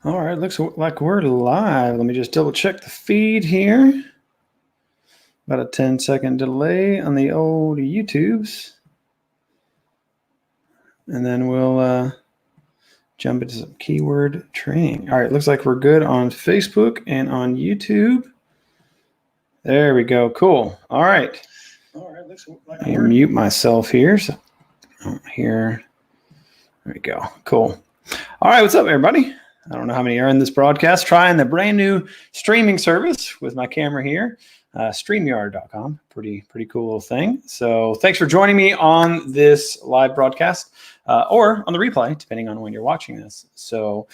All right, looks like we're live. Let me just double check the feed here. About a 10-second delay on the old YouTubes. And then we'll jump into some keyword training. All right, looks like we're good on Facebook and on YouTube. There we go. Cool. All right. Looks like let me mute myself here. So here. There we go. Cool. All right, what's up, everybody? I don't know how many are in this broadcast. Trying the brand new streaming service with my camera here, StreamYard.com. Pretty cool little thing. So thanks for joining me on this live broadcast or on the replay, depending on when you're watching this. So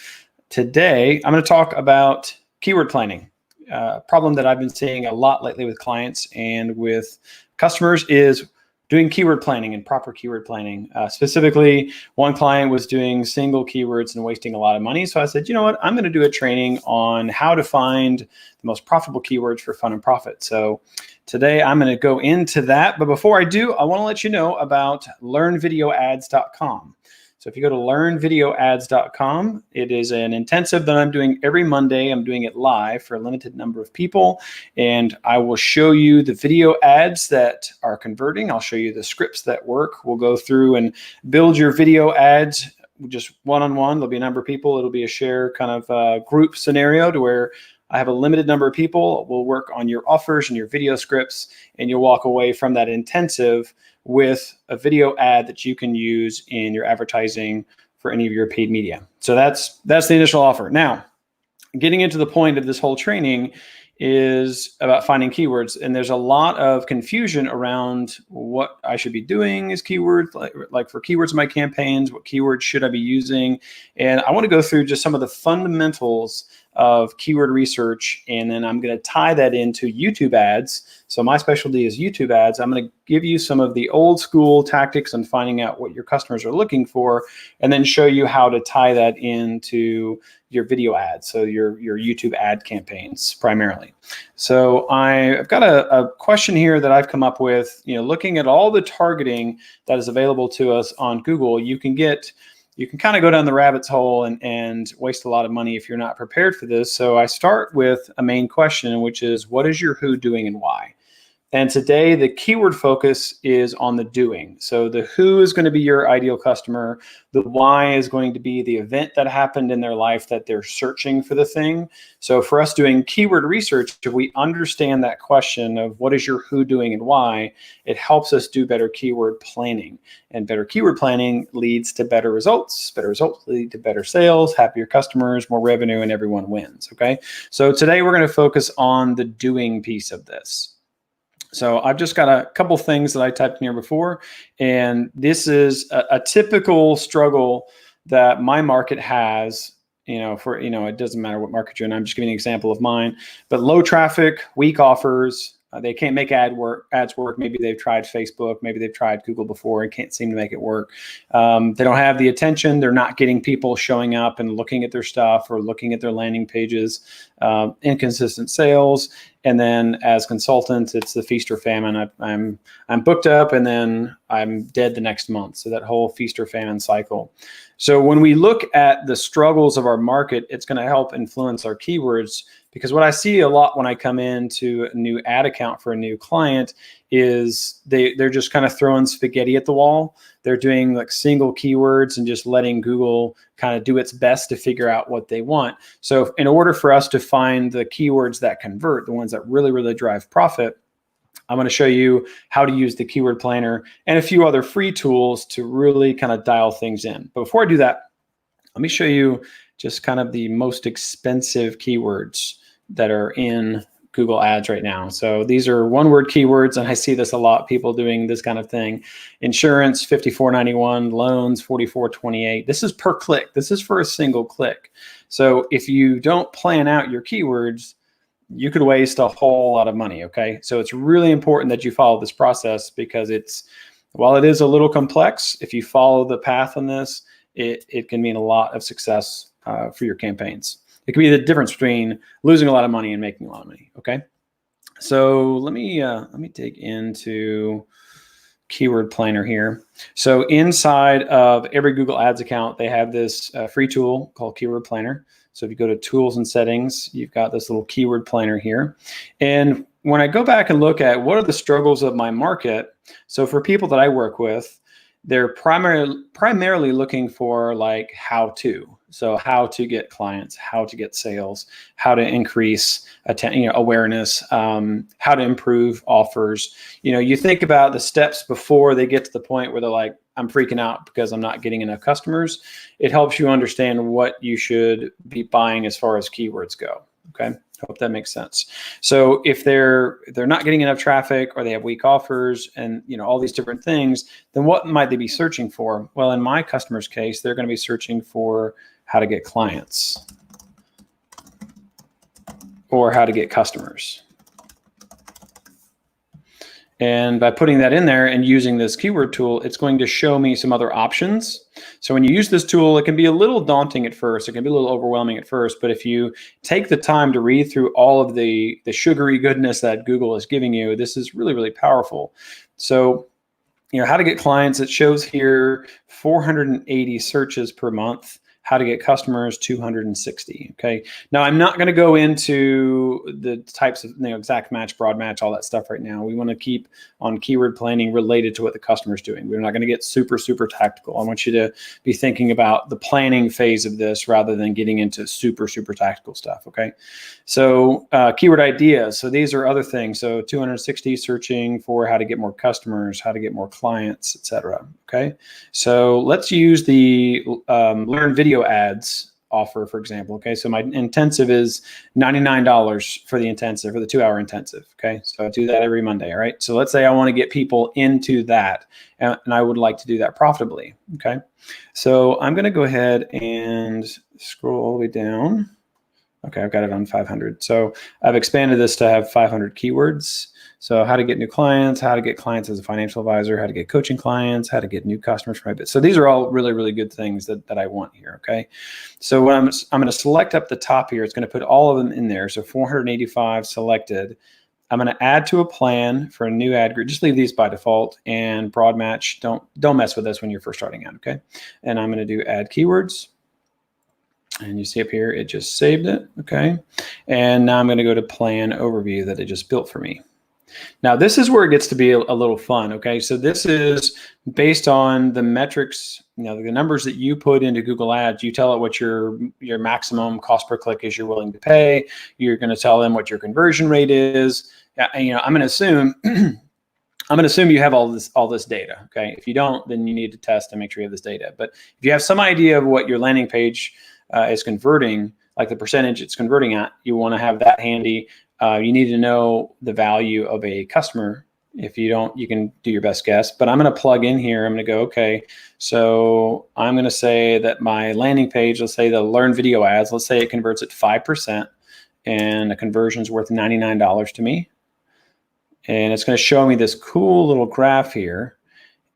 today I'm going to talk about keyword planning. Problem that I've been seeing a lot lately with clients and with customers is doing keyword planning and proper keyword planning. Specifically, one client was doing single keywords and wasting a lot of money. So I said, you know what, I'm going to do a training on how to find the most profitable keywords for fun and profit. So today I'm going to go into that. But before I do, I want to let you know about learnvideoads.com. So if you go to learnvideoads.com, it is an intensive that I'm doing every Monday. I'm doing it live for a limited number of people. And I will show you the video ads that are converting. I'll show you the scripts that work. We'll go through and build your video ads just one-on-one. There'll be a number of people. It'll be a share kind of group scenario to where I have a limited number of people. We'll work on your offers and your video scripts, and you'll walk away from that intensive with a video ad that you can use in your advertising for any of your paid media. So that's the initial offer. Now, getting into the point of this whole training is about finding keywords, and there's a lot of confusion around what I should be doing as keywords, like for keywords in my campaigns, what keywords should I be using? And I want to go through just some of the fundamentals of keyword research, and then I'm going to tie that into YouTube ads. So my specialty is YouTube ads. I'm going to give you some of the old school tactics on finding out what your customers are looking for, and then show you how to tie that into your video ads, so your YouTube ad campaigns primarily. So I've got a question here that I've come up with. Looking at all the targeting that is available to us on Google, you can kind of go down the rabbit's hole and waste a lot of money if you're not prepared for this. So I start with a main question, which is, what is your who doing and why? And today the keyword focus is on the doing. So the who is going to be your ideal customer. The why is going to be the event that happened in their life that they're searching for the thing. So for us doing keyword research, if we understand that question of what is your who doing and why, it helps us do better keyword planning. And better keyword planning leads to better results. Better results lead to better sales, happier customers, more revenue, and everyone wins. Okay. So today we're going to focus on the doing piece of this. So I've just got a couple things that I typed in here before, and this is a typical struggle that my market has, it doesn't matter what market you're in. I'm just giving an example of mine, but low traffic, weak offers. They can't make ads work. Maybe they've tried Facebook, maybe they've tried Google before and can't seem to make it work. They don't have the attention. They're not getting people showing up and looking at their stuff or looking at their landing pages. Inconsistent sales. And then as consultants, it's the feast or famine. I'm booked up and then I'm dead the next month. So that whole feast or famine cycle. So when we look at the struggles of our market, it's going to help influence our keywords, because what I see a lot when I come into a new ad account for a new client is they're just kind of throwing spaghetti at the wall. They're doing like single keywords and just letting Google kind of do its best to figure out what they want. So in order for us to find the keywords that convert, the ones that really drive profit, I'm going to show you how to use the keyword planner and a few other free tools to really kind of dial things in. But before I do that, let me show you just kind of the most expensive keywords that are in Google Ads right now. So these are one-word keywords, and I see this a lot, people doing this kind of thing. Insurance, $54.91, loans, $44.28. This is per click. This is for a single click. So if you don't plan out your keywords, you could waste a whole lot of money, okay? So it's really important that you follow this process, because while it is a little complex, if you follow the path on this, it can mean a lot of success for your campaigns. It can be the difference between losing a lot of money and making a lot of money, okay? So let me dig into keyword planner here. So inside of every Google Ads account, they have this free tool called Keyword Planner. So if you go to Tools and Settings, you've got this little Keyword Planner here. And when I go back and look at what are the struggles of my market, so for people that I work with, they're primarily looking for like how to. So how to get clients, how to get sales, how to increase awareness, how to improve offers. You think about the steps before they get to the point where they're like, I'm freaking out because I'm not getting enough customers. It helps you understand what you should be buying as far as keywords go. Okay. Hope that makes sense. So if they're not getting enough traffic or they have weak offers and all these different things, then what might they be searching for? Well, in my customer's case, they're going to be searching for how to get clients or how to get customers. And by putting that in there and using this keyword tool, it's going to show me some other options. So when you use this tool, it can be a little daunting at first. It can be a little overwhelming at first. But if you take the time to read through all of the sugary goodness that Google is giving you, this is really, really powerful. So, how to get clients, it shows here 480 searches per month. How to get customers, 260. Okay. Now I'm not going to go into the types of exact match, broad match, all that stuff right now. We want to keep on keyword planning related to what the customer's doing. We're not going to get super, super tactical. I want you to be thinking about the planning phase of this rather than getting into super, super tactical stuff. Okay. So keyword ideas. So these are other things. So 260 searching for how to get more customers, how to get more clients, etc. Okay. So let's use the learn video ads offer, for example. Okay, so my intensive is $99 for the intensive, for the 2-hour intensive. Okay, so I do that every Monday. All right, so let's say I want to get people into that, and I would like to do that profitably. Okay, so I'm going to go ahead and scroll all the way down. Okay, I've got it on 500. So I've expanded this to have 500 keywords. So how to get new clients, how to get clients as a financial advisor, how to get coaching clients, how to get new customers from my business. So these are all really, really good things that I want here, okay? So what I'm going to select up the top here. It's going to put all of them in there. So 485 selected. I'm going to add to a plan for a new ad group. Just leave these by default, and broad match. Don't mess with this when you're first starting out, okay? And I'm going to do add keywords. And you see up here, it just saved it, okay? And now I'm going to go to plan overview that it just built for me. Now, this is where it gets to be a little fun, okay? So this is based on the metrics, the numbers that you put into Google Ads. You tell it what your maximum cost per click is you're willing to pay. You're going to tell them what your conversion rate is. I'm going to assume you have all this data, okay? If you don't, then you need to test and make sure you have this data. But if you have some idea of what your landing page is converting, like the percentage it's converting at, you want to have that handy. You need to know the value of a customer. If you don't, you can do your best guess. But I'm going to plug in here. I'm going to go, okay, so I'm going to say that my landing page, let's say the learn video ads, let's say it converts at 5%, and the conversion is worth $99 to me. And it's going to show me this cool little graph here.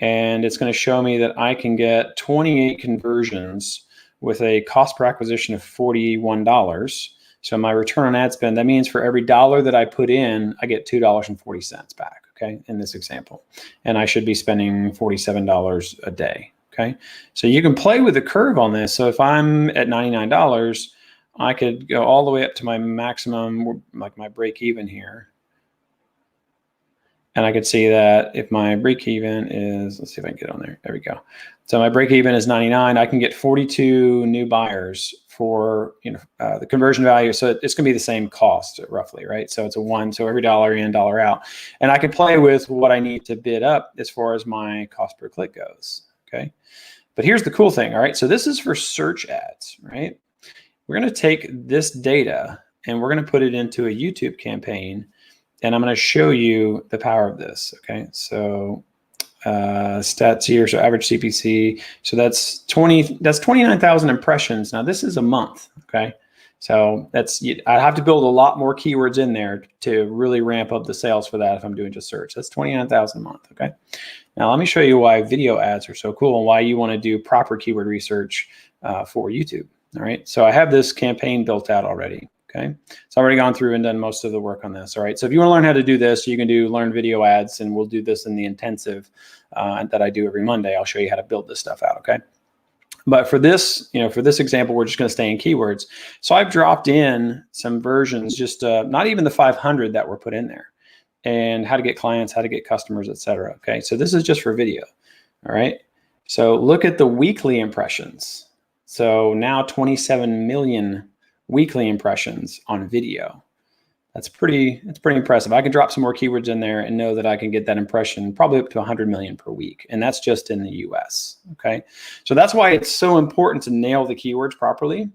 And it's going to show me that I can get 28 conversions with a cost per acquisition of $41. So my return on ad spend, that means for every dollar that I put in, I get $2.40 back, okay, in this example. And I should be spending $47 a day, okay? So you can play with the curve on this. So if I'm at $99, I could go all the way up to my maximum, like my break even here. And I could see that if my break even is, let's see if I can get on there. There we go. So my break even is 99. I can get 42 new buyers for the conversion value. So it's going to be the same cost roughly, right? So it's a 1. So every dollar in, dollar out. And I can play with what I need to bid up as far as my cost per click goes. Okay. But here's the cool thing. All right. So this is for search ads, right? We're going to take this data and we're going to put it into a YouTube campaign. And I'm going to show you the power of this. Okay, so stats here, so average CPC. So that's 29,000 impressions. Now this is a month. Okay, so I have to build a lot more keywords in there to really ramp up the sales for that if I'm doing just search. That's 29,000 a month. Okay, now let me show you why video ads are so cool and why you want to do proper keyword research for YouTube. All right, so I have this campaign built out already. Okay, so I've already gone through and done most of the work on this. All right, so if you want to learn how to do this, you can do learn video ads, and we'll do this in the intensive that I do every Monday. I'll show you how to build this stuff out. Okay, but for this, for this example, we're just going to stay in keywords. So I've dropped in some versions, just not even the 500 that were put in there, and how to get clients, how to get customers, etc. Okay, so this is just for video. All right, so look at the weekly impressions. So now 27 million weekly impressions on video. That's pretty impressive. I can drop some more keywords in there and know that I can get that impression probably up to 100 million per week. And that's just in the US. Okay, so that's why it's so important to nail the keywords properly.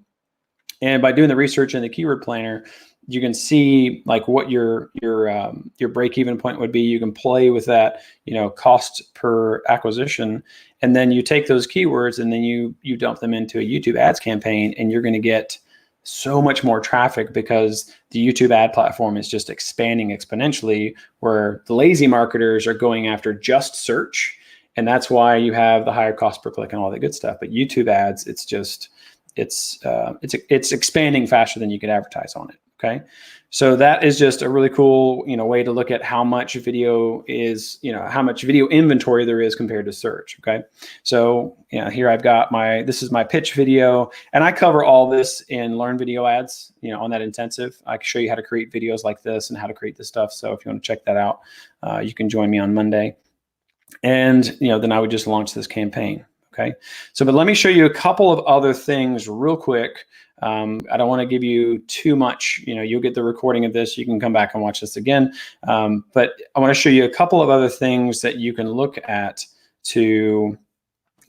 And by doing the research in the keyword planner, you can see like what your break-even point would be. You can play with that, cost per acquisition, and then you take those keywords and then you dump them into a YouTube ads campaign, and you're going to get so much more traffic because the YouTube ad platform is just expanding exponentially, where the lazy marketers are going after just search, and that's why you have the higher cost per click and all that good stuff. But YouTube ads, it's expanding faster than you could advertise on it. Okay, so that is just a really cool way to look at how much video is, how much video inventory there is compared to search. Okay, so here I've got this is my pitch video, and I cover all this in Learn Video Ads, on that intensive. I can show you how to create videos like this and how to create this stuff. So if you want to check that out, you can join me on Monday, and then I would just launch this campaign. Okay, so but let me show you a couple of other things real quick. I don't want to give you too much, you'll get the recording of this. You can come back and watch this again. But I want to show you a couple of other things that you can look at to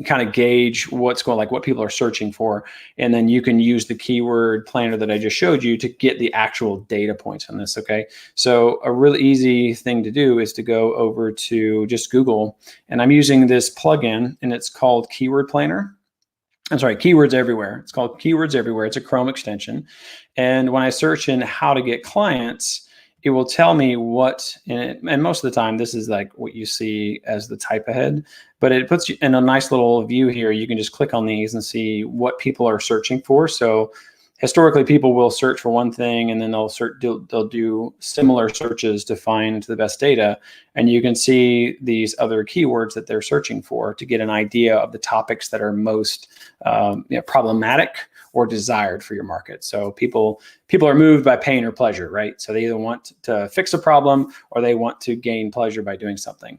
kind of gauge what's going, like what people are searching for. And then you can use the keyword planner that I just showed you to get the actual data points on this. Okay, so a really easy thing to do is to go over to just Google, and I'm using this plugin, and it's called Keyword Planner. I'm sorry, Keywords Everywhere. It's called Keywords Everywhere. It's a Chrome extension. And when I search in how to get clients, it will tell me what, and most of the time, this is like what you see as the type ahead, but it puts you in a nice little view here. You can just click on these and see what people are searching for. So historically, people will search for one thing, and then they'll do similar searches to find the best data. And you can see these other keywords that they're searching for to get an idea of the topics that are most problematic or desired for your market. So people are moved by pain or pleasure, right? So they either want to fix a problem or they want to gain pleasure by doing something.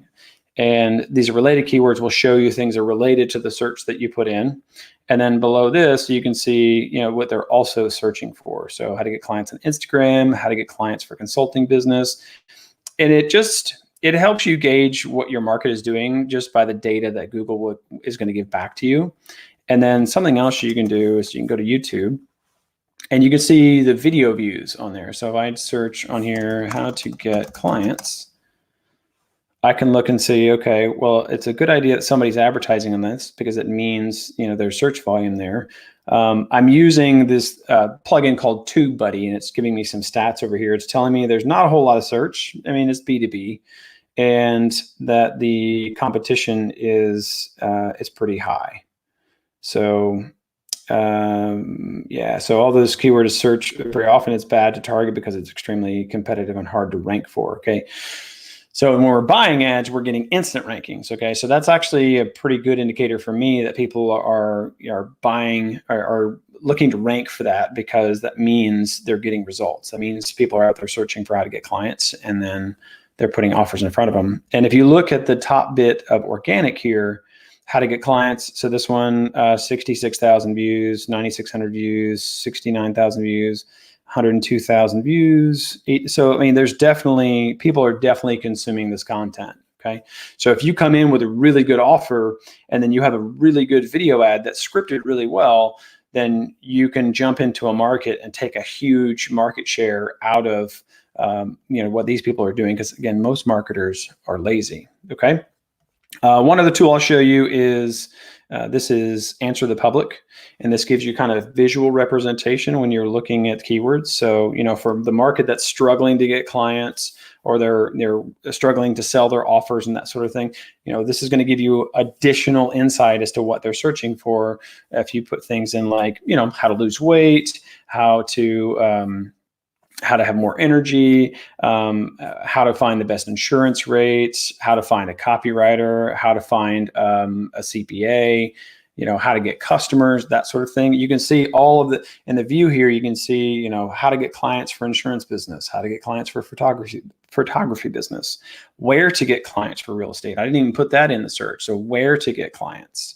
And these related keywords will show you things that are related to the search that you put in. And then below this, you can see, what they're also searching for. So how to get clients on Instagram, how to get clients for consulting business. And it helps you gauge what your market is doing just by the data that Google is going to give back to you. And then something else you can do is you can go to YouTube, and you can see the video views on there. So if I search on here, how to get clients, I can look and see, okay, well, it's a good idea that somebody's advertising on this because it means, there's search volume there. I'm using this plugin called TubeBuddy, and it's giving me some stats over here. It's telling me there's not a whole lot of search. I mean, it's B2B, and that the competition is pretty high. So so all those keywords search, very often it's bad to target because it's extremely competitive and hard to rank for. Okay. So when we're buying ads, we're getting instant rankings. Okay, so that's actually a pretty good indicator for me that people are buying, are looking to rank for that, because that means they're getting results. That means people are out there searching for how to get clients, and then they're putting offers in front of them. And if you look at the top bit of organic here, how to get clients. So this one, 66,000 views, 9,600 views, 69,000 views. 102,000 views. So, I mean, people are definitely consuming this content. Okay. So if you come in with a really good offer, and then you have a really good video ad that's scripted really well, then you can jump into a market and take a huge market share out of, what these people are doing. Because again, most marketers are lazy. Okay. One other tool I'll show you is, this is Answer the Public, and this gives you kind of visual representation when you're looking at keywords. So, for the market that's struggling to get clients, or they're struggling to sell their offers and that sort of thing, this is going to give you additional insight as to what they're searching for. If you put things in like, how to lose weight, how to how to have more energy, how to find the best insurance rates, how to find a copywriter, how to find a CPA, how to get customers, that sort of thing. You can see all of the, in the view here, you can see, how to get clients for insurance business, how to get clients for photography business, where to get clients for real estate. I didn't even put that in the search. So where to get clients,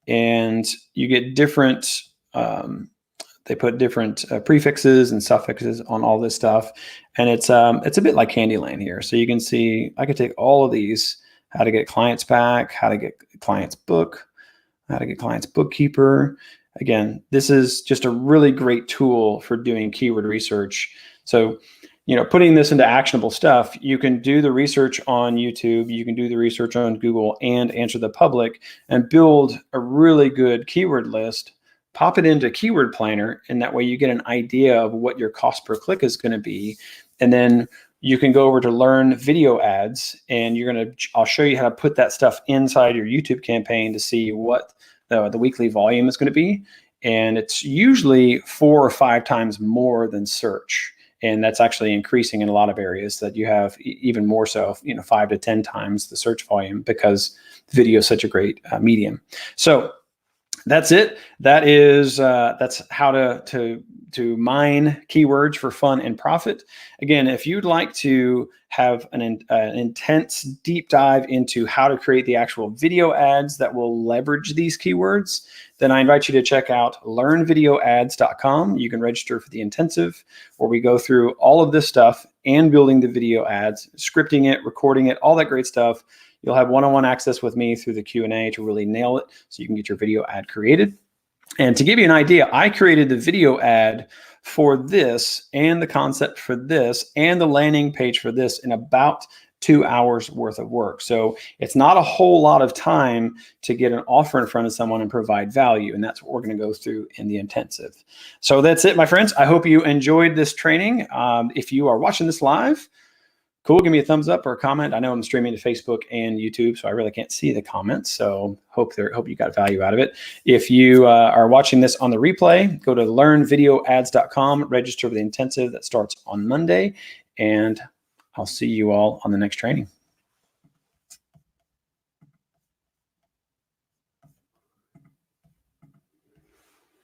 and you get different, they put different prefixes and suffixes on all this stuff. And it's a bit like Candyland here. So you can see, I could take all of these, how to get clients back, how to get clients book, how to get clients bookkeeper. Again, this is just a really great tool for doing keyword research. So, putting this into actionable stuff, you can do the research on YouTube, you can do the research on Google and answer the public and build a really good keyword list. Pop it into Keyword Planner, and that way you get an idea of what your cost per click is going to be. And then you can go over to Learn Video Ads, and I'll show you how to put that stuff inside your YouTube campaign to see what the weekly volume is going to be. And it's usually 4 or 5 times more than search. And that's actually increasing in a lot of areas, that you have even more so, 5 to 10 times the search volume, because video is such a great medium. So that's it. That's how to mine keywords for fun and profit. Again, if you'd like to have an intense deep dive into how to create the actual video ads that will leverage these keywords, then I invite you to check out learnvideoads.com. You can register for the intensive, where we go through all of this stuff and building the video ads, scripting it, recording it, all that great stuff. You'll have one-on-one access with me through the Q&A to really nail it, so you can get your video ad created. And to give you an idea, I created the video ad for this and the concept for this and the landing page for this in about 2 hours worth of work. So it's not a whole lot of time to get an offer in front of someone and provide value. And that's what we're going to go through in the intensive. So that's it, my friends. I hope you enjoyed this training. If you are watching this live, cool, give me a thumbs up or a comment. I know I'm streaming to Facebook and YouTube, so I really can't see the comments. So hope you got value out of it. If you are watching this on the replay, go to learnvideoads.com, register for the intensive that starts on Monday, and I'll see you all on the next training.